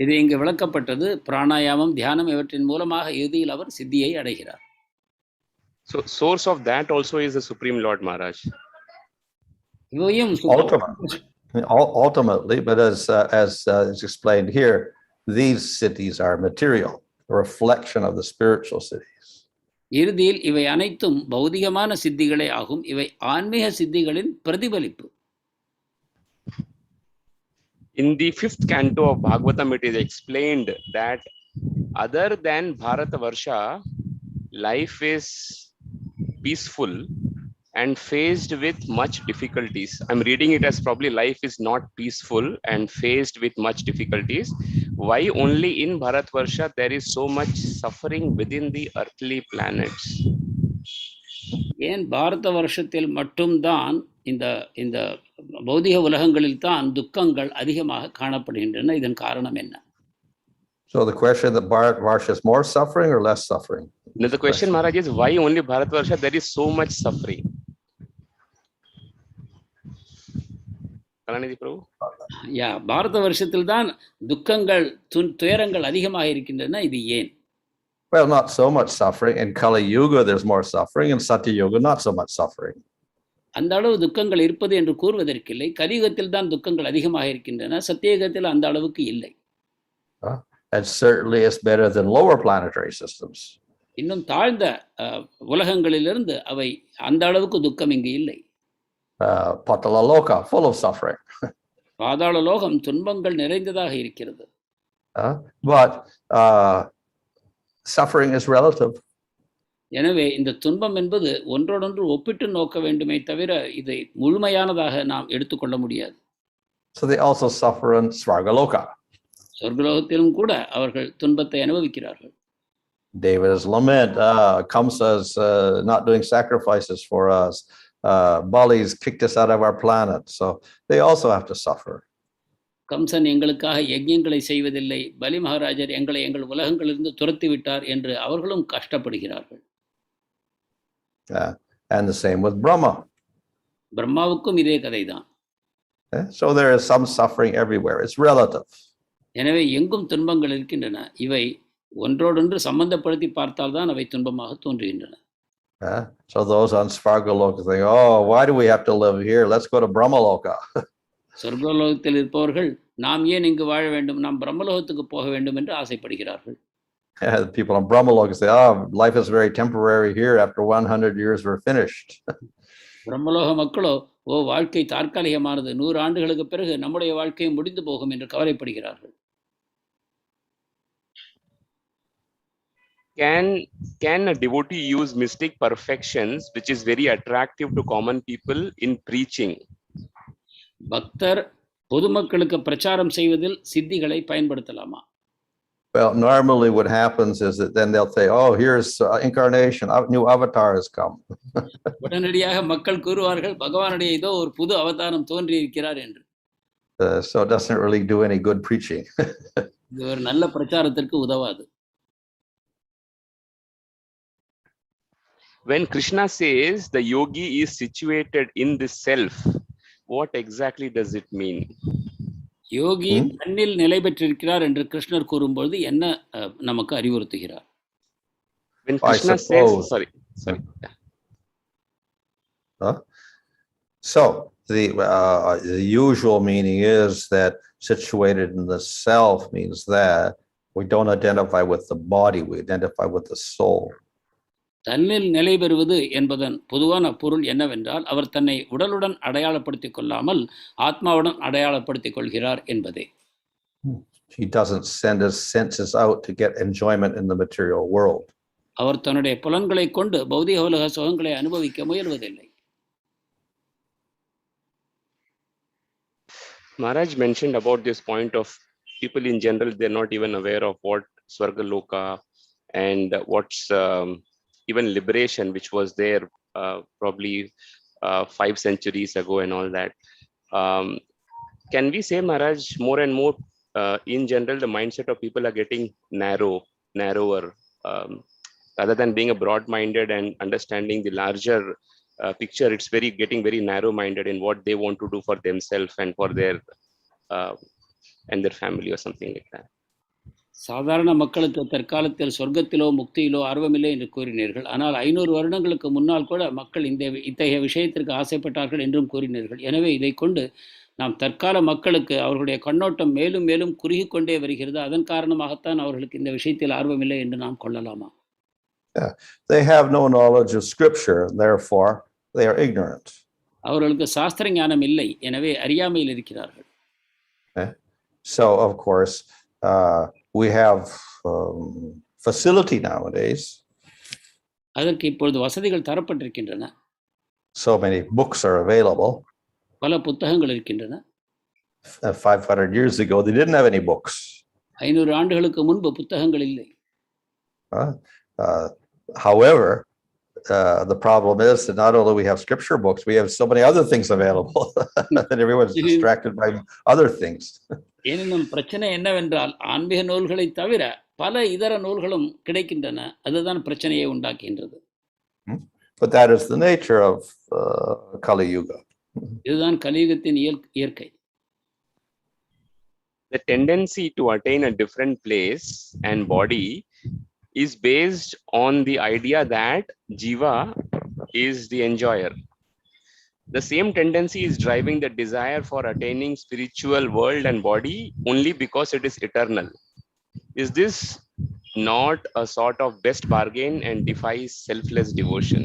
இது இங்கு விளக்கப்பட்டது. பிராணாயாமம், தியானம் இவற்றின் மூலமாக இறுதியில் அவர் சித்தியை அடைகிறார். So source of that also is the Supreme Lord Maharaj. இவையும் Ultimately, but as is explained here, these siddhis are material, a reflection of the spiritual siddhis. இறுதியில் இவை அனைத்தும் பௌதிகமான சித்திகளே ஆகும். இவை ஆன்மீக சித்திகளின் பிரதிபலிப்பு. In the 5th canto of Bhagavatam, it is explained that other than Bharatavarsha, life is peaceful and faced with much difficulties. I'm reading it as probably life is not peaceful and faced with much difficulties. Why only in Bharatvarsha there is so much suffering within the earthly planets? ஏன் பாரத வருஷத்தில் மட்டும்தான் இந்த பௌதிக உலகங்களில் தான் துக்கங்கள் அதிகமாக காணப்படுகின்றன? இதன் காரணம் என்ன? So the question that Bharatvarsha is more suffering or less suffering? No, the question, Maharaj, is why only Bharatvarsha there is so much suffering? பாரத வருஷத்தில் தான் துக்கங்கள் துயரங்கள் அதிகமாக இருக்கின்றன. இது ஏன்? Well, not so much suffering. In Kali Yuga, there's more suffering. In Satya Yuga, not so much suffering. அந்த அளவு துக்கங்கள் இருப்பது என்று கூறுவதற்கில்லை. கலியுகத்தில் தான் துக்கங்கள் அதிகமாக இருக்கின்றன. சத்தியயுகத்தில் அந்த அளவுக்கு இல்லை. And certainly it's better than lower planetary systems. இன்னும் தாழ்ந்த உலகங்களிலிருந்து அவை அந்த அளவுக்கு துக்கம் இங்கு இல்லை. Patala Loka, full of suffering. பாதாள லோகம் துன்பங்கள் நிறைந்ததாக இருக்கிறது. But suffering is relative. எனவே இந்த துன்பம் என்பது ஒன்றோடொன்று ஒப்பிட்டு நோக்க வேண்டுமே தவிர இதை முழுமையானதாக நாம் எடுத்துக்கொள்ள முடியாது. So they also suffer in Svargaloka. சொர்க்கலோகத்திலும் கூட அவர்கள் துன்பத்தை அனுபவிக்கிறார்கள். David's lament, Kamsa's not doing sacrifices for us. Bali's kicked us out of our planet. So they also have to suffer. Kamsan எங்களுக்காக யஜ்ஞங்களை செய்வதில்லை, பலி மகாராஜர் எங்களை எங்கள் உலகங்களிலிருந்து துரத்தி விட்டார் என்று அவர்களும் கஷ்டப்படுகிறார்கள். And the same with Brahma. பிரம்மாவுக்கும் இதே கதைதான். So there is some suffering everywhere. It's relative. எனவே எங்கும் துன்பங்கள் இருக்கின்றன. இவை ஒன்றோடொன்று சம்பந்தப்படுத்தி பார்த்தால்தான் அவை துன்பமாக தோன்றுகின்றன. So those on Svargaloka think, oh, why do we have to live here? Let's go to Brahmaloka. சொர்க்கலோகத்தில் இருப்பவர்கள் நாம் ஏன் இங்கு வாழ வேண்டும், நாம் பிரம்மலோகத்துக்கு போக வேண்டும் என்று ஆசைப்படுகிறார்கள். The people on Brahmaloka say, oh, life is very temporary here. After 100 years, we're finished. Brahmaloka மக்களோ, வாழ்க்கை தற்காலிகமானது, 100 ஆண்டுகளுக்கு பிறகு நம்முடைய வாழ்க்கையும் முடிந்து போகும் என்று கவலைப்படுகிறார்கள். Can a devotee use mystic perfections, which is very attractive to common people, in preaching? பக்தர் பொதுமக்களுக்கு பிரச்சாரம் செய்வதில் சித்திகளை பயன்படுத்தலாமா? Well, normally what happens is that then they'll say, oh, here's incarnation, new avatar has come. உடனடியாக மக்கள் கூறுவார்கள் பகவானுடைய ஏதோ ஒரு புது அவதாரம் தோன்றி இருக்கிறார் என்று. So it doesn't really do any good preaching. இது ஒரு நல்ல பிரச்சாரத்திற்கு உதவாது. When Krishna says the yogi is situated in this self, what exactly does it mean? யோகி தன்னில் நிலை பெற்றிருக்கிறார் என்று கிருஷ்ணர் கூறும்போது என்ன நமக்கு அறிவுறுத்துகிறார்? When Krishna says, sorry. So the usual meaning is that situated in the self means that we don't identify with the body, we identify with the soul. தன்னில் நிலை பெறுவது என்பதன் பொதுவான பொருள் என்னவென்றால் அவர் தன்னை உடலுடன் அடையாளப்படுத்திக் கொள்ளாமல் ஆத்மாவுடன் அடையாளப்படுத்திக் கொள்கிறார் என்பதே. He doesn't send his senses out to get enjoyment in the material world. அவர் தன்னுடைய புலன்களை கொண்டு பௌதிக உலக சுகங்களை அனுபவிக்க முயல்வதில்லை. Maharaj mentioned about this point of people in general, they're not even aware of what Swargaloka and what's even liberation, which was there probably 5 centuries ago and all that. Can we say, Maharaj, more and more in general, the mindset of people are getting narrower, rather than being a broad-minded and understanding the larger picture, it's getting very narrow-minded in what they want to do for themselves and for their and their family or something like that. சாதாரண மக்களுக்கு தற்காலத்தில் சொர்க்கத்திலோ முக்தியிலோ ஆர்வமில்லை என்று கூறினீர்கள். ஆனால் 500 வருடங்களுக்கு முன்னால் கூட மக்கள் இத்தகைய விஷயத்திற்கு ஆசைப்பட்டார்கள் என்றும் கூறினீர்கள். எனவே இதை கொண்டு நாம் தற்கால மக்களுக்கு அவர்களுடைய கண்ணோட்டம் மேலும் மேலும் குறுகி கொண்டே வருகிறது. அதன் காரணமாகத்தான் அவர்களுக்கு இந்த விஷயத்தில் ஆர்வமில்லை என்று நாம் கொள்ளலாமா? They have no knowledge of scripture, therefore they are ignorant. அவர்களுக்கு சாஸ்திர ஞானம் இல்லை, எனவே அறியாமையில் இருக்கிறார்கள். So of course we have facility nowadays. அதற்கு இப்பொழுது வசதிகள் தரப்பட்டிருக்கின்றன. So many books are available. பல புத்தகங்கள் இருக்கின்றன. 500 years ago they didn't have any books. 500 ஆண்டுகளுக்கு முன்பு புத்தகங்கள் இல்லை. However, the problem is that not only we have scripture books, we have so many other things available that everyone's distracted by other things. எனினும் பிரச்சனை என்னவென்றால் ஆன்மீக நூல்களை தவிர பல இதர நூல்களும் கிடைக்கின்றன. அதுதான் பிரச்சனையை உண்டாக்குகின்றது. But that is the nature of Kali Yuga. இதுதான் கலியுகத்தின் இயற்கை. The tendency to attain a different place and body is based on the idea that Jiva is the enjoyer. The same tendency is driving the desire for attaining spiritual world and body only because it is eternal. Is this not a sort of best bargain and defies selfless devotion?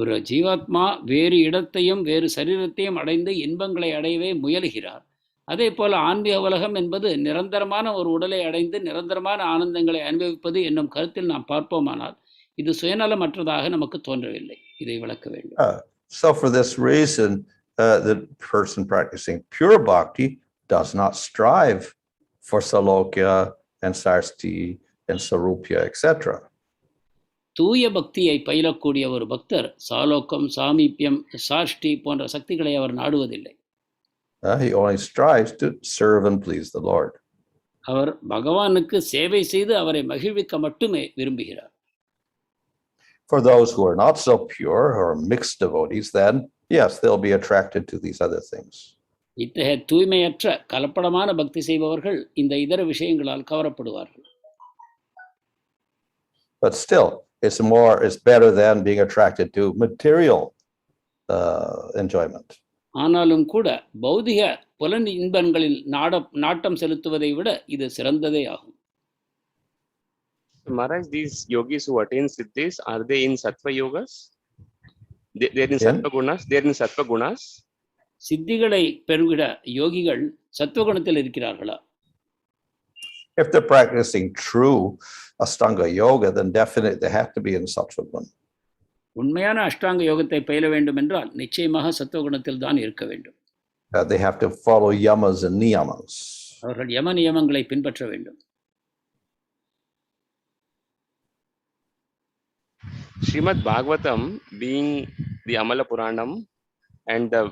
ஒரு ஜீவாத்மா வேறு இடத்தையும் வேறு சரீரத்தையும் அடைந்து இன்பங்களை அடையவே முயலுகிறார். அதே போல ஆன்மீக உலகம் என்பது நிரந்தரமான ஒரு உடலை அடைந்து நிரந்தரமான ஆனந்தங்களை அனுபவிப்பது என்னும் கருத்தில் நாம் பார்ப்போமானால் இது சுயநலமற்றதாக நமக்கு தோன்றவில்லை. இதை விளக்க வேண்டும். So for this reason, the person practicing pure bhakti does not strive for salokya and sarsti and sarupya, etc. தூய பக்தியை பயிலக்கூடிய ஒரு பக்தர் சாலோக்கம், சாமீபியம், சாஷ்டி போன்ற சக்திகளை அவர் நாடுவதில்லை. He only strives to serve and please the Lord. அவர் பகவானுக்கு சேவை செய்து அவரை மகிழ்விக்க மட்டுமே விரும்புகிறார். For those who are not so pure or mixed devotees, then yes, they'll be attracted to these other things. இத்தகைய தூய்மையற்ற கலப்படமான பக்தி செய்பவர்கள் இந்த இதர விஷயங்களால் கவரப்படுவார்கள். But still, it's better than being attracted to material enjoyment. ஆனாலும் கூட பௌதிக புலன் இன்பங்களில் நாட்டம் செலுத்துவதை விட இது சிறந்ததே ஆகும். Maharaj, these yogis who attain siddhis, are they in sattva yogas? They're in sattva gunas? They're in sattva gunas? சித்திகளை பெறுகிற யோகிகள் சத்வகுணத்தில் இருக்கிறார்களா? If they're practicing true Ashtanga yoga, then definitely they have to be in sattva guna. உண்மையான அஷ்டாங்க யோகத்தை பயில வேண்டும் என்றால் நிச்சயமாக சத்துவகுணத்தில் தான் இருக்க வேண்டும். They have to follow yamas and niyamas. அவர்கள் யம நியமங்களை பின்பற்ற வேண்டும். Srimad Bhagavatam being the Amala Puranam and the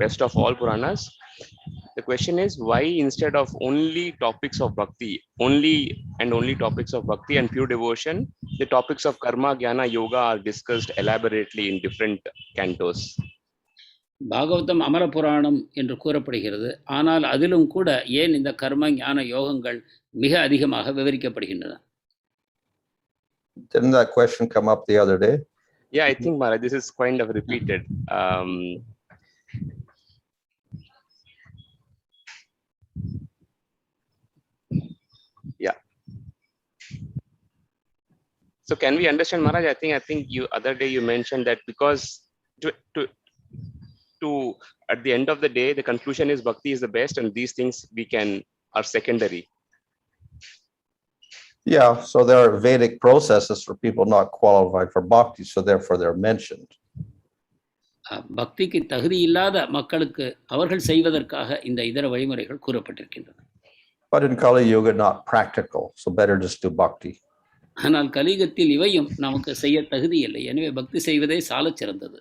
best of all Puranas, the question is why instead of only topics of bhakti, only topics of bhakti and pure devotion, the topics of karma, jnana, yoga are discussed elaborately in different cantos. Bhagavatam அமர புராணம் என்று கூறப்படுகிறது. ஆனால் அதிலும் கூட ஏன் இந்த கர்ம ஞான யோகங்கள் மிக அதிகமாக விவரிக்கப்படுகின்றன? Didn't that question come up the other day? Yeah, I think Maharaj, this is kind of repeated. Yeah. So can we understand, Maharaj? I think you other day you mentioned that because to at the end of the day, the conclusion is bhakti is the best, and these things are secondary. Yeah, so there are Vedic processes for people not qualified for bhakti, so therefore they're mentioned. பக்திக்கு தகுதி இல்லாத மக்களுக்கு அவர்கள் செய்வதற்காக இந்த இதர வழிமுறைகள் கூறப்பட்டிருக்கின்றன. But in Kali Yuga, not practical, so better just do bhakti. ஆனால் கலியுகத்தில் இவையும் நமக்கு செய்ய தகுதி இல்லை, எனவே பக்தி செய்வதே சாலச் சிறந்தது.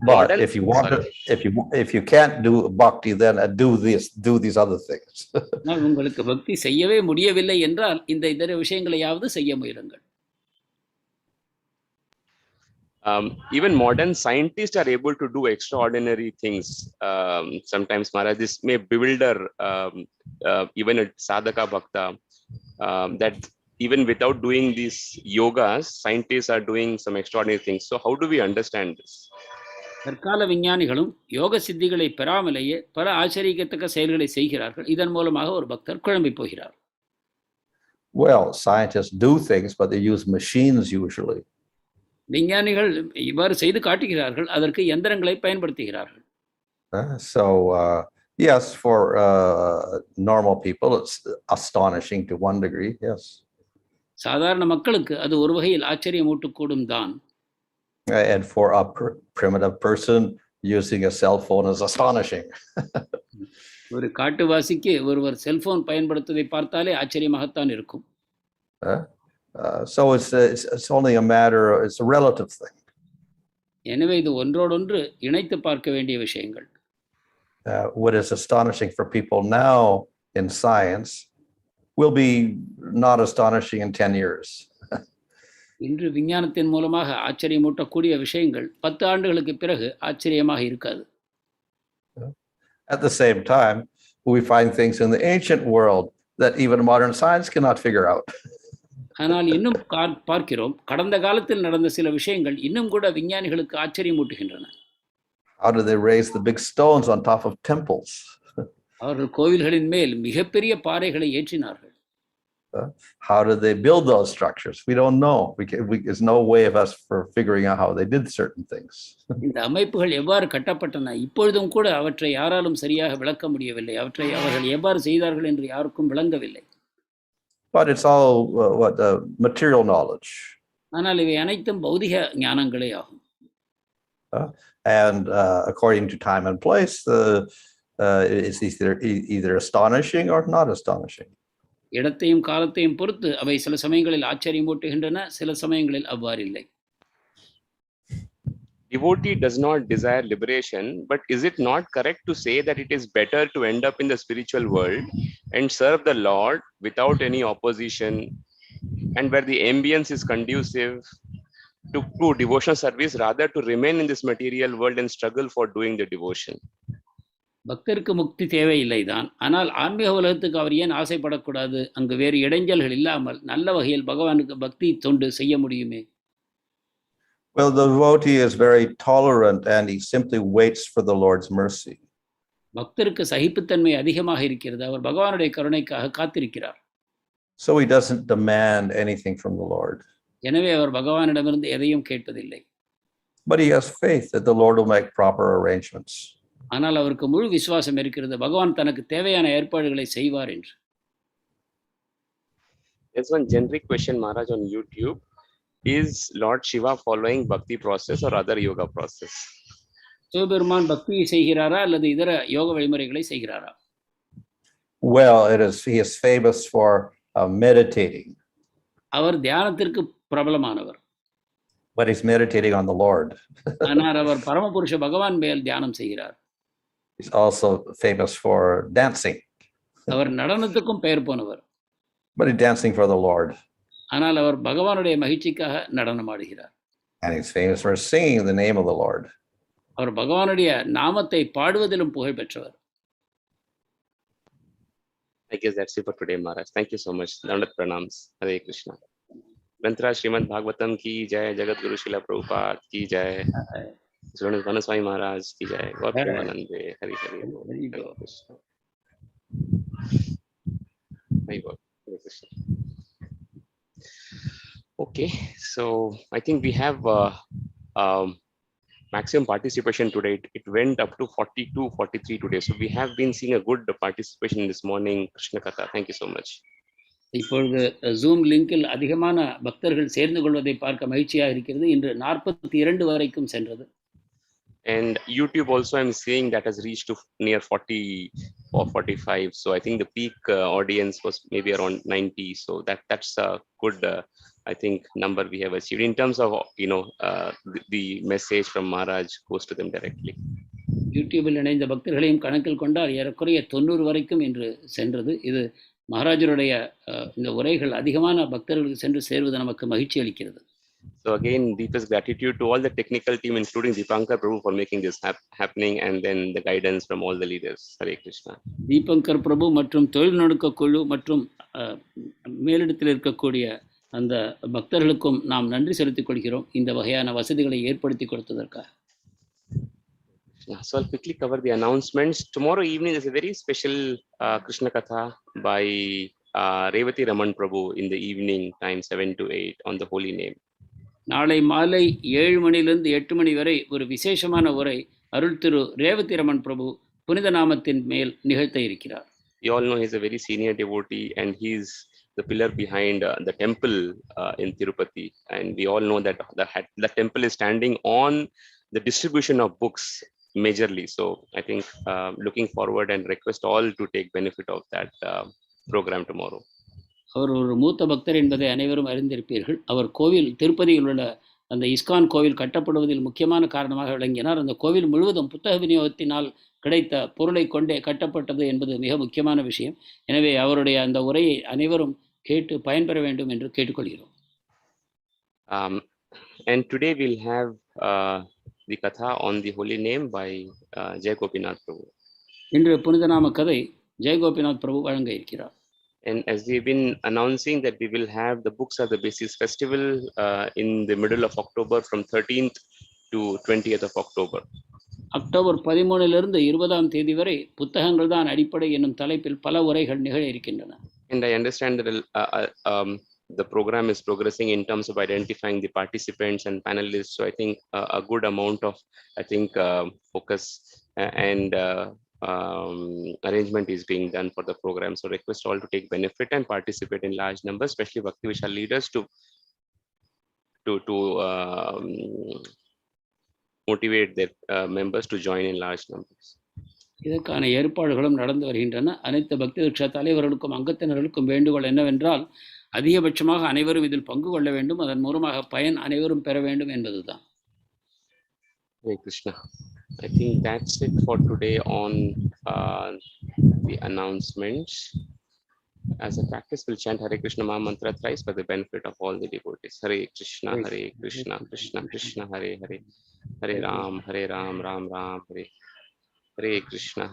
But if you want to, if you can't do bhakti, then do these other things. உங்களுக்கு பக்தி செய்யவே முடியவில்லை என்றால் இந்த இதர விஷயங்களையாவது செய்ய முயலுங்கள். Even modern scientists are able to do extraordinary things. Sometimes, Maharaj, this may bewilder even a sadhaka bhakta, that even without doing these yogas, scientists are doing some extraordinary things. So how do we understand this? தற்கால விஞ்ஞானிகளும் யோக சித்திகளை பெறாமலேயே பல ஆச்சரியத்தக்க செயல்களை செய்கிறார்கள். இதன் மூலமாக ஒரு பக்தர் குழம்பி போகிறார். Well, scientists do things, but they use machines usually. விஞ்ஞானிகள் இவ்வாறு செய்து காட்டுகிறார்கள், அதற்கு யந்திரங்களை பயன்படுத்துகிறார்கள். So yes, for normal people, it's astonishing to one degree. Yes. சாதாரண மக்களுக்கு அது ஒரு வகையில் ஆச்சரியமூட்டக்கூடும் தான். And for a primitive person, using a cell phone is astonishing. ஒரு காட்டுவாசிக்கு ஒருவர் செல்போன் பயன்படுத்துவதை பார்த்தாலே ஆச்சரியமாகத்தான் இருக்கும். So it's only a matter, it's a relative thing. எனவே இது ஒன்றோடொன்று இணைத்து பார்க்க வேண்டிய விஷயங்கள். What is astonishing for people now in science will be not astonishing in 10 years. இன்று விஞ்ஞானத்தின் மூலமாக ஆச்சரியமூட்டக்கூடிய விஷயங்கள் 10 ஆண்டுகளுக்கு பிறகு ஆச்சரியமாக இருக்காது. At the same time, we find things in the ancient world that even modern science cannot figure out. ஆனால் இன்னும் பார்க்கிறோம், கடந்த காலத்தில் நடந்த சில விஷயங்கள் இன்னும் கூட விஞ்ஞானிகளுக்கு ஆச்சரியமூட்டுகின்றன. How do they raise the big stones on top of temples? அவர்கள் கோவில்களின் மேல் மிகப்பெரிய பாறைகளை ஏற்றினார்கள். How did they build those structures? We don't know. There's no way of us for figuring out how they did certain things. இந்த அமைப்புகள் எவ்வாறு கட்டப்பட்டன, இப்பொழுதும் கூட அவற்றை யாராலும் சரியாக விளக்க முடியவில்லை. அவற்றை அவர்கள் எவ்வாறு செய்தார்கள் என்று யாருக்கும் விளங்கவில்லை. But it's all material knowledge. ஆனால் இவை அனைத்தும் பௌதிக ஞானங்களே ஆகும். And according to time and place, it's either astonishing or not astonishing. இடத்தையும் காலத்தையும் பொறுத்து அவை சில சமயங்களில் ஆச்சரியமூட்டுகின்றன, சில சமயங்களில் அவ்வாறு இல்லை. Devotee does not desire liberation, but is it not correct to say that it is better to end up in the spiritual world and serve the Lord without any opposition, and where the ambience is conducive to devotional service, rather to remain in this material world and struggle for doing the devotion? பக்தருக்கு முக்தி தேவையில்லைதான், ஆனால் ஆன்மீக உலகத்துக்கு அவர் ஏன் ஆசைப்படக்கூடாது? அங்கு வேறு இடைஞ்சல்கள் இல்லாமல் நல்ல வகையில் பகவானுக்கு பக்தி தொண்டு செய்ய முடியுமே. Well, the devotee is very tolerant and he simply waits for the Lord's mercy. பக்தருக்கு சகிப்புத்தன்மை அதிகமாக இருக்கிறது, அவர் பகவானுடைய கருணைக்காக காத்திருக்கிறார். So he doesn't demand anything from the Lord. எனவே அவர் பகவானிடமிருந்து எதையும் கேட்பதில்லை. But he has faith that the Lord will make proper arrangements. ஆனால் அவருக்கு முழு விசுவாசம் இருக்கிறது, பகவான் தனக்கு தேவையான ஏற்பாடுகளை செய்வார் என்று. There's one generic question, Maharaj, on YouTube. Is Lord Shiva following bhakti process or other yoga process? Sivaperuman பக்தியை செய்கிறாரா அல்லது இதர யோக வழிமுறைகளை செய்கிறாரா? Well, he is famous for meditating. அவர் தியானத்திற்கு பிரபலமானவர். But he's meditating on the Lord. ஆனால் அவர் பரமபுருஷ பகவான் மேல் தியானம் செய்கிறார். He's also famous for dancing. அவர் நடனத்துக்கும் பெயர் போனவர். But he's dancing for the Lord. ஆனால் அவர் பகவானுடைய மகிழ்ச்சிக்காக நடனம் ஆடுகிறார். And he's famous for singing the name of the Lord. அவர் பகவானுடைய நாமத்தை பாடுவதிலும் புகழ் பெற்றவர். I guess that's it for today, Maharaj. Thank you so much. Dandavat pranams. Hare Krishna. Mantra Srimad Bhagavatam ki jai, Jagat Guru Srila Prabhupada ki jai. Synonyms Vanaswami Maharaj ki jai. God Premanande. Hare Hare. Hare Krishna. Hare Krishna. Okay, so I think we have maximum participation today. It went up to 42, 43 today. So we have been seeing a good participation this morning. Krishna Katha. Thank you so much. இப்பொழுது zoom லிங்கில் அதிகமான பக்தர்கள் சேர்ந்து கொள்வதை பார்க்க மகிழ்ச்சியாக இருக்கிறது. இன்று 42 வரைக்கும் சென்றது. And YouTube also I'm seeing that has reached to near 40 or 45. So I think the peak audience was maybe around 90. So that's a good I think number we have achieved in terms of the message from Maharaj goes to them directly. யூடியூபில் இணைந்த பக்தர்களையும் கணக்கில் கொண்டால் ஏறக்குறைய 90 வரைக்கும் இன்று சென்றது. இது மகாராஜருடைய இந்த உரைகள் அதிகமான பக்தர்களுக்கு சென்று சேர்வது நமக்கு மகிழ்ச்சி அளிக்கிறது. So again, deepest gratitude to all the technical team, including Deepankar Prabhu, for making this happening, and then the guidance from all the leaders. Hare Krishna. Dipankar பிரபு மற்றும் தொழில்நுட்ப குழு மற்றும் மேலிடத்தில் இருக்கக்கூடிய அந்த பக்தர்களுக்கும் நாம் நன்றி செலுத்திக் கொள்கிறோம் இந்த வகையான வசதிகளை ஏற்படுத்தி கொடுத்ததற்காக. So I'll quickly cover the announcements. Tomorrow evening is a very special Krishna Katha by Revati Raman Prabhu in the evening time 7 to 8 on the holy name. நாளை மாலை 7 மணியிலிருந்து 8 மணி வரை ஒரு விசேஷமான உரை அருள் திரு ரேவதி ரமன் பிரபு புனித நாமத்தின் மேல் நிகழ்த்த இருக்கிறார். You all know he's a very senior devotee and he's the pillar behind the temple in Tirupati, and we all know that the temple is standing on the distribution of books majorly. So I think looking forward and request all to take benefit of that program tomorrow. அவர் ஒரு மூத்த பக்தர் என்பதை அனைவரும் அறிந்திருப்பீர்கள். அவர் கோவில் திருப்பதியில் உள்ள அந்த இஸ்கான் கோவில் கட்டப்படுவதில் முக்கியமான காரணமாக விளங்கினார். அந்த கோவில் முழுவதும் புத்தக விநியோகத்தினால் கிடைத்த பொருளை கொண்டே கட்டப்பட்டது என்பது மிக முக்கியமான விஷயம். எனவே அவருடைய அந்த உரையை அனைவரும் கேட்டு பயன்பெற வேண்டும் என்று கேட்டுக்கொள்கிறோம். And today we'll have the katha on the holy name by Jai Gopinath Prabhu. இன்று புனித நாம கதை ஜெய் கோபிநாத் பிரபு வழங்க இருக்கிறார். And as we've been announcing that we will have the Books Are the Basis festival in the middle of October from 13th to 20th of October. October 13 20 தேதி வரை புத்தகங்கள் தான் அடிப்படை என்னும் தலைப்பில் பல உரைகள் நிகழ இருக்கின்றன. And I understand that the program is progressing in terms of identifying the participants and panelists. So I think a good amount of focus and arrangement is being done for the program. So request all to take benefit and participate in large numbers, especially Bhakti Vishal leaders to motivate their members to join in large numbers. இதற்கான ஏற்பாடுகளும் நடந்து வருகின்றன. அனைத்து பக்தி தீட்சா தலைவர்களுக்கும் அங்கத்தினர்களுக்கும் வேண்டுகோள் என்னவென்றால் அதிகபட்சமாக அனைவரும் இதில் பங்கு கொள்ள வேண்டும், அதன் மூலமாக பயன் அனைவரும் பெற வேண்டும் என்பதுதான். Hare Krishna. I think that's it for today on the announcements. As a practice, we'll chant Hare Krishna Maha Mantra thrice for the benefit of all the devotees. Hare Krishna, Krishna Krishna, Hare Hare, Hare Ram, Ram Ram, Hare Hare Krishna.